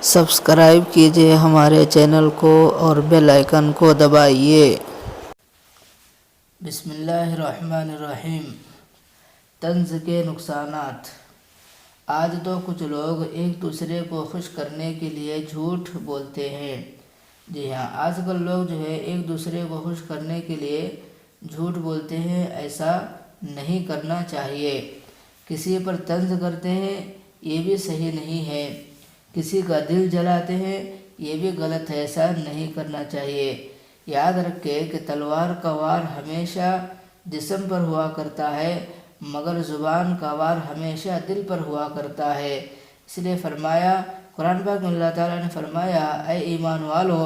Subscribe کیجئے ہمارے channel کو اور بیل آئیکن کو دبائیے۔ بسم اللہ الرحمن الرحیم۔ طنز کے نقصانات۔ آج تو کچھ لوگ ایک دوسرے کو خوش کرنے کے لیے جھوٹ بولتے ہیں۔ جی ہاں، آج کل لوگ ایک دوسرے کو خوش کرنے کے لیے جھوٹ بولتے ہیں۔ ایسا نہیں کرنا چاہیے۔ کسی پر طنز کرتے ہیں، یہ بھی صحیح نہیں ہے۔ کسی کا دل جلاتے ہیں، یہ بھی غلط ہے، ایسا نہیں کرنا چاہیے۔ یاد رکھے کہ تلوار کا وار ہمیشہ جسم پر ہوا کرتا ہے، مگر زبان کا وار ہمیشہ دل پر ہوا کرتا ہے۔ اس لیے فرمایا، قرآن پاک میں اللہ تعالیٰ نے فرمایا، اے ایمان والو،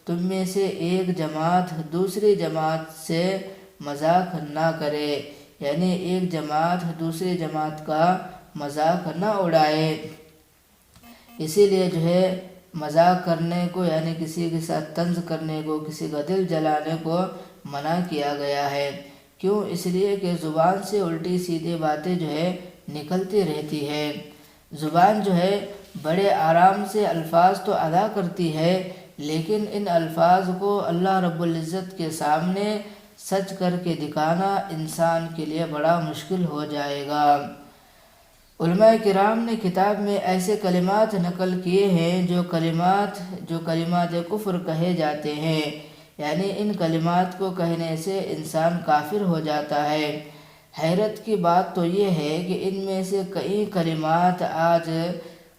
تم میں سے ایک جماعت دوسری جماعت سے مذاق نہ کرے، یعنی ایک جماعت دوسری جماعت کا مذاق نہ اڑائے۔ اسی لیے مذاق کرنے کو، یعنی کسی کے ساتھ طنز کرنے کو، کسی کا دل جلانے کو منع کیا گیا ہے۔ کیوں؟ اس لیے کہ زبان سے الٹی سیدھی باتیں نکلتی رہتی ہے۔ زبان بڑے آرام سے الفاظ تو ادا کرتی ہے، لیکن ان الفاظ کو اللہ رب العزت کے سامنے سچ کر کے دکھانا انسان کے لیے بڑا مشکل ہو جائے گا۔ علماء کرام نے کتاب میں ایسے کلمات نقل کیے ہیں جو کلمات کفر کہے جاتے ہیں، یعنی ان کلمات کو کہنے سے انسان کافر ہو جاتا ہے۔ حیرت کی بات تو یہ ہے کہ ان میں سے کئی کلمات آج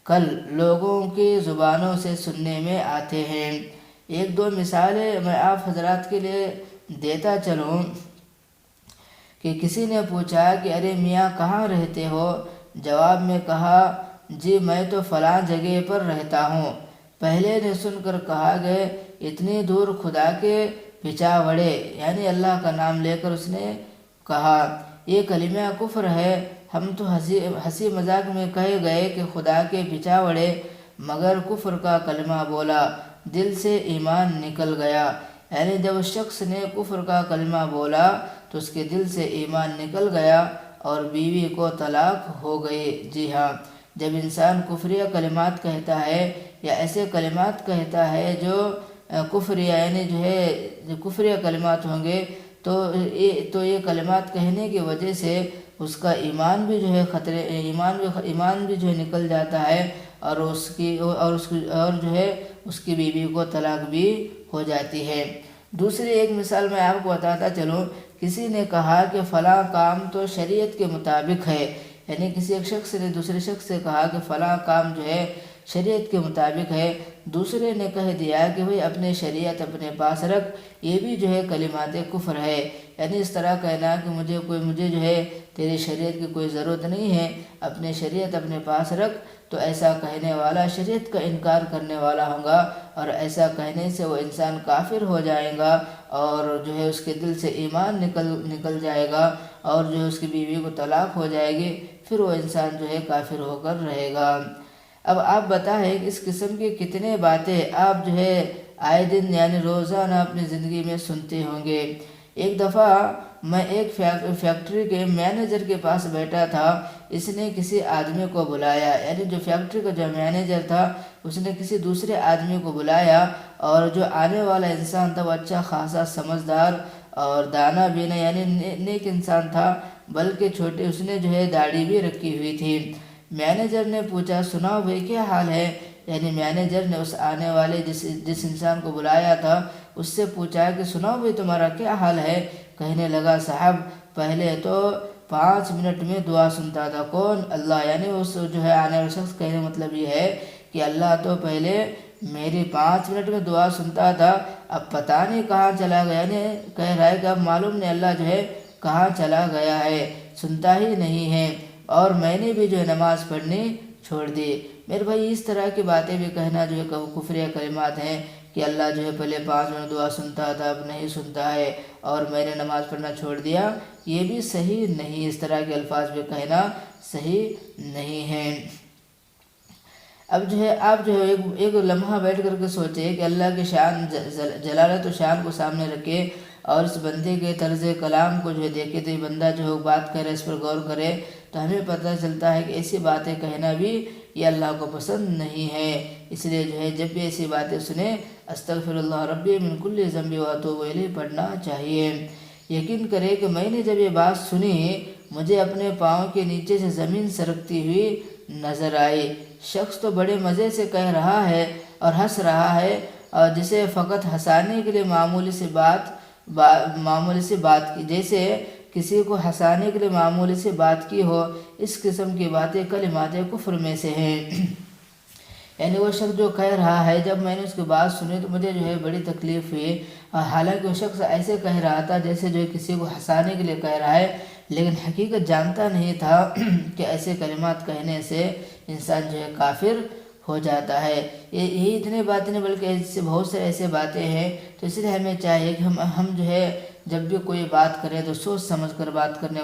کل لوگوں کی زبانوں سے سننے میں آتے ہیں۔ ایک دو مثالیں میں آپ حضرات کے لیے دیتا چلوں کہ کسی نے پوچھا کہ ارے میاں کہاں رہتے ہو؟ جواب میں کہا، جی میں تو فلاں جگہ پر رہتا ہوں۔ پہلے نے سن کر کہا کہ اتنی دور خدا کے پچاوڑے، یعنی اللہ کا نام لے کر اس نے کہا، یہ کلمہ کفر ہے۔ ہم تو ہنسی مذاق میں کہے گئے کہ خدا کے پچاوڑے، مگر کفر کا کلمہ بولا، دل سے ایمان نکل گیا۔ یعنی جب اس شخص نے کفر کا کلمہ بولا تو اس کے دل سے ایمان نکل گیا اور بیوی کو طلاق ہو گئی۔ جی ہاں، جب انسان کفریہ کلمات کہتا ہے یا ایسے کلمات کہتا ہے جو کفریہ، یعنی کفریہ کلمات ہوں گے، تو یہ کلمات کہنے کی وجہ سے اس کا ایمان بھی ایمان بھی نکل جاتا ہے، اور اس کی بیوی کو طلاق بھی ہو جاتی ہے۔ دوسری ایک مثال میں آپ کو بتاتا چلوں، کسی نے کہا کہ فلاں کام تو شریعت کے مطابق ہے، یعنی کسی ایک شخص نے دوسرے شخص سے کہا کہ فلاں کام شریعت کے مطابق ہے۔ دوسرے نے کہہ دیا کہ بھئی اپنے شریعت اپنے پاس رکھ، یہ بھی کلمات کفر ہے۔ یعنی اس طرح کہنا کہ مجھے تیری شریعت کی کوئی ضرورت نہیں ہے، اپنے شریعت اپنے پاس رکھ، تو ایسا کہنے والا شریعت کا انکار کرنے والا ہوگا، اور ایسا کہنے سے وہ انسان کافر ہو جائے گا، اور اس کے دل سے ایمان نکل جائے گا، اور اس کی بیوی کو طلاق ہو جائے گی، پھر وہ انسان کافر ہو کر رہے گا۔ اب آپ بتائیں کہ اس قسم کی کتنے باتیں آپ آئے دن، یعنی روزانہ اپنی زندگی میں سنتے ہوں گے۔ ایک دفعہ میں ایک فیکٹری کے مینیجر کے پاس بیٹھا تھا۔ اس نے کسی آدمی کو بلایا، یعنی جو فیکٹری کا جو مینیجر تھا، اس نے کسی دوسرے آدمی کو بلایا، اور جو آنے والا انسان تھا وہ اچھا خاصا سمجھدار اور دانا بینا، یعنی نیک انسان تھا، بلکہ چھوٹے اس نے داڑھی بھی رکھی ہوئی تھی۔ مینیجر نے پوچھا، سناؤ بھائی کیا حال ہے؟ یعنی مینیجر نے اس آنے والے جس انسان کو بلایا تھا اس سے پوچھا کہ سناؤ بھائی تمہارا کیا حال ہے؟ کہنے لگا، صاحب پہلے تو 5 منٹ میں دعا سنتا تھا۔ کون؟ اللہ، یعنی اس آنے والا شخص کہنے مطلب یہ ہے کہ اللہ تو پہلے میری 5 منٹ میں دعا سنتا تھا، اب پتہ نہیں کہاں چلا گیا۔ یعنی کہہ رہا ہے کہ اب معلوم نہیں اللہ کہاں چلا گیا ہے، سنتا ہی نہیں ہے، اور میں نے بھی نماز پڑھنی چھوڑ دی۔ میرے بھائی، اس طرح کی باتیں بھی کہنا کفریہ کلمات ہیں کہ اللہ پہلے 5 منٹ دعا سنتا تھا، اب نہیں سنتا ہے، اور میں نے نماز پڑھنا چھوڑ دیا، یہ بھی صحیح نہیں۔ اس طرح کے الفاظ بھی کہنا صحیح نہیں ہے۔ اب آپ ایک لمحہ بیٹھ کر کے سوچے کہ اللہ کی شان، جلالت و شان کو سامنے رکھے، اور اس بندے کے طرز کلام کو دیکھے، تو یہ بندہ بات کہہ رہا ہے، اس پر غور کرے، تو ہمیں پتہ چلتا ہے کہ ایسی باتیں کہنا بھی یہ اللہ کو پسند نہیں ہے۔ اس لیے جو ہے جب بھی ایسی باتیں سنیں استغفر اللہ ربی من کل ذنب واتوب الیہ پڑھنا چاہیے۔ یقین کرے کہ میں نے جب یہ بات سنی مجھے اپنے پاؤں کے نیچے سے زمین سرکتی ہوئی نظر آئی۔ شخص تو بڑے مزے سے کہہ رہا ہے اور ہنس رہا ہے، اور جسے فقط ہنسانے کے لیے معمولی سی بات کی، جیسے کسی کو ہنسانے کے لیے معمولی سی بات کی ہو۔ اس قسم کی باتیں کلمات کفر میں سے ہیں۔ یعنی وہ شخص جو کہہ رہا ہے جب میں نے اس کی بات سنی تو مجھے جو ہے بڑی تکلیف ہوئی، حالانکہ وہ شخص ایسے کہہ رہا تھا جیسے جو کسی کو ہنسانے کے لیے کہہ رہا ہے، لیکن حقیقت جانتا نہیں تھا کہ ایسے کلمات کہنے سے انسان جو ہے کافر ہو جاتا ہے۔ یہی اتنی باتیں نہیں بلکہ ایسے بہت سے ایسے باتیں ہیں، تو اس لیے ہمیں چاہیے کہ ہم جو ہے جب بھی کوئی بات کریں تو سوچ سمجھ کر بات کرنے والے